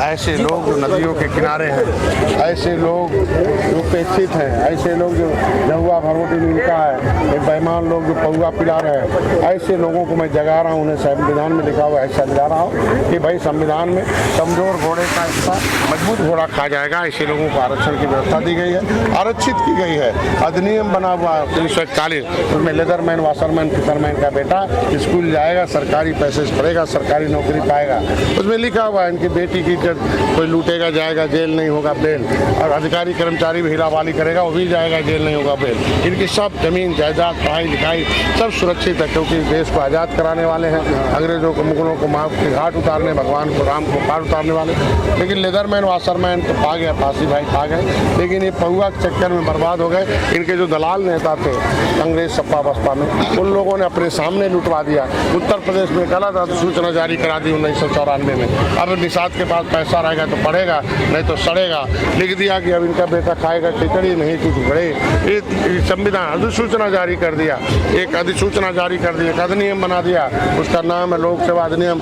ऐसे लोग जो नदियों के किनारे हैं, ऐसे लोग जो उपेक्षित हैं, ऐसे लोग जो जहुआ भरोटी नीलका है, एक बेईमान लोग जो पौआ पिला रहे हैं, ऐसे लोगों को मैं जगा रहा हूँ। उन्हें संविधान में लिखा हुआ ऐसा दिला रहा हूँ कि भाई संविधान में कमजोर घोड़े का हिस्सा मजबूत घोड़ा खा जाएगा। ऐसे लोगों को आरक्षण की व्यवस्था दी गई है, आरक्षित की गई है। अधिनियम बना हुआ 1941, उसमें लेदरमैन, वाशरमैन, फिशरमैन का बेटा स्कूल जाएगा, सरकारी पैसे से पढ़ेगा, सरकारी नौकरी पाएगा। उसमें लिखा हुआ है इनकी बेटी की इज्जत कोई लूटेगा जाएगा, जेल नहीं होगा बेल। और अधिकारी कर्मचारी भी हिलावाली करेगा, वो भी जाएगा, जेल नहीं होगा बेल। इनकी सब जमीन जायदाद, पढ़ाई लिखाई सब सुरक्षित है, क्योंकि देश को आज़ाद कराने वाले हैं। अंग्रेजों को, मुगलों को माँ के घाट उतारने, भगवान को, राम को पार उतारने वाले। लेकिन लेदरमैन, वाशरमैन तो पा गया, फांसी भाई पा गए, लेकिन ये पौआ के चक्कर में बर्बाद हो गए। इनके जो दलाल नेता थे कांग्रेस सपा बसपा में, उन लोगों ने अपने सामने लुटवा दिया। उत्तर प्रदेश में गलत अधिसूचना जारी करा दी 1994 में। अब निषाद के पास पैसा रहेगा तो पढ़ेगा, नहीं तो सड़ेगा। लिख दिया कि अब इनका बेटा खाएगा खिचड़ी, नहीं कुछ बड़े। ये संविधान अधिसूचना जारी कर दिया, एक अधिसूचना जारी कर दी, एक अधिनियम बना दिया। उसका नाम है लोक सेवा अधिनियम,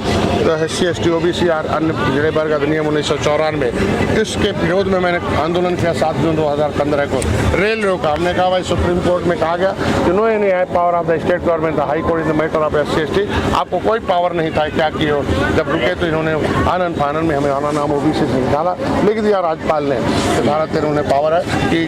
SC/ST OBC और अन्य पिछड़े वर्ग अधिनियम 1994। इसके विरोध में मैंने आंदोलन किया 7 जून 2015 को। रेल रोका, हमने कहा भाई सुप्रीम कोर्ट में कहा गया कि no any power of the state government the high court in the matter of SC/ST। आपको कोई पावर नहीं था, क्या किए हो। जब रुके तो इन्होंने आनंद फानन में हमें आना नाम OBC से निकाला, लिख दिया राज्यपाल ने। भारत तेरे उन्हें पावर है कि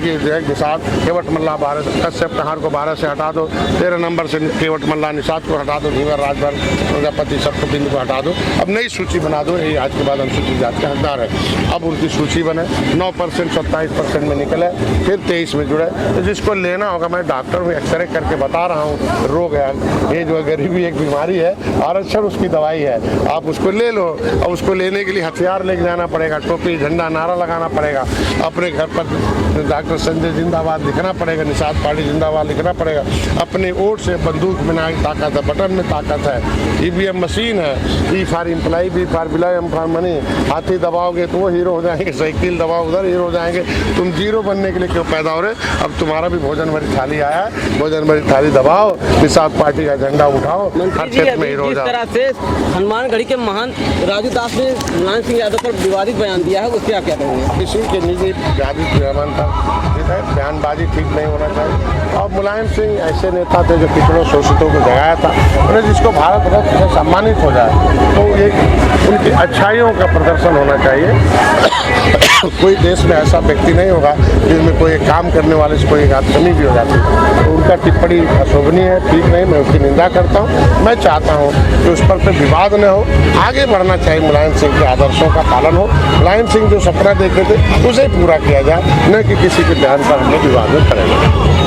निषाद केवट मल्ला 12 कश्यप कहार को 12 से हटा दो, 13 नंबर से केवट मल्ला निषाद को हटा दो, धीवर राजभर प्रजापति सबको बिंदु को हटा दो, अब नई सूची बना दो। यही आज के बाद अनुसूचित जाति के हकदार है। अब उनकी सूची बने, 9% 27% में निकले, फिर 23 में जुड़े। तो जिसको लेना होगा, मैं डॉक्टर हूँ, एक्सरे करके बता रहा हूँ, रोग है ये जो गरीबी एक बीमारी है, आरक्षण उसकी दवाई है, आप उसको ले लो। और उसको लेने के लिए हथियार लेके जाना पड़ेगा, टोपी झंडा नारा लगाना पड़ेगा, अपने घर पर डॉक्टर संजय जिंदाबाद लिखना पड़ेगा, निषाद पार्टी जिंदाबाद लिखना पड़ेगा। अपने वोट से बंदूक में ताकत है, बटन में ताकत है, EVM मशीन है, E for imply, B for बिलाई, M फॉर मनी। हाथी दबाओगे तो वो हीरो हो जाएंगे, साइकिल दबाओ उधर हीरो हो जाएंगे। तुम जीरो बनने के लिए क्यों पैदा हो रहे? अब तुम्हारा भी भोजन भरी थाली आया है, भोजन भरी थाली दबाओ, निषाद पार्टी का झंडा उठाओ, हर क्षेत्र में हीरो हो जाओ। इस तरह से हनुमानगढ़ी के महंत राजू दास ने मुलायम सिंह यादव पर विवादित बयान दिया है, उससे आप क्या कहेंगे? किसी के निजी बयानबाजी ठीक नहीं होना चाहिए। और मुलायम सिंह ऐसे नेता थे जो पिछड़ों शोषितों को जगाया था, उन्हें जिसको भारत रत्न से सम्मानित हो जाए तो एक उनकी अच्छाइयों का प्रदर्शन होना चाहिए। कोई देश में ऐसा व्यक्ति नहीं होगा जिसमें कोई काम करने वाले से कोई कमी भी हो जाती है। तो उनका टिप्पणी अशोभनीय है, ठीक नहीं, मैं उसकी निंदा करता हूँ। मैं चाहता हूँ कि उस पर विवाद न हो, आगे बढ़ना चाहिए, मुलायम सिंह के आदर्शों का पालन हो। मुलायम सिंह जो सपना देखे थे उसे पूरा किया जाए, न कि किसी के बयान पर हम लोग विवाद में खड़े रहें।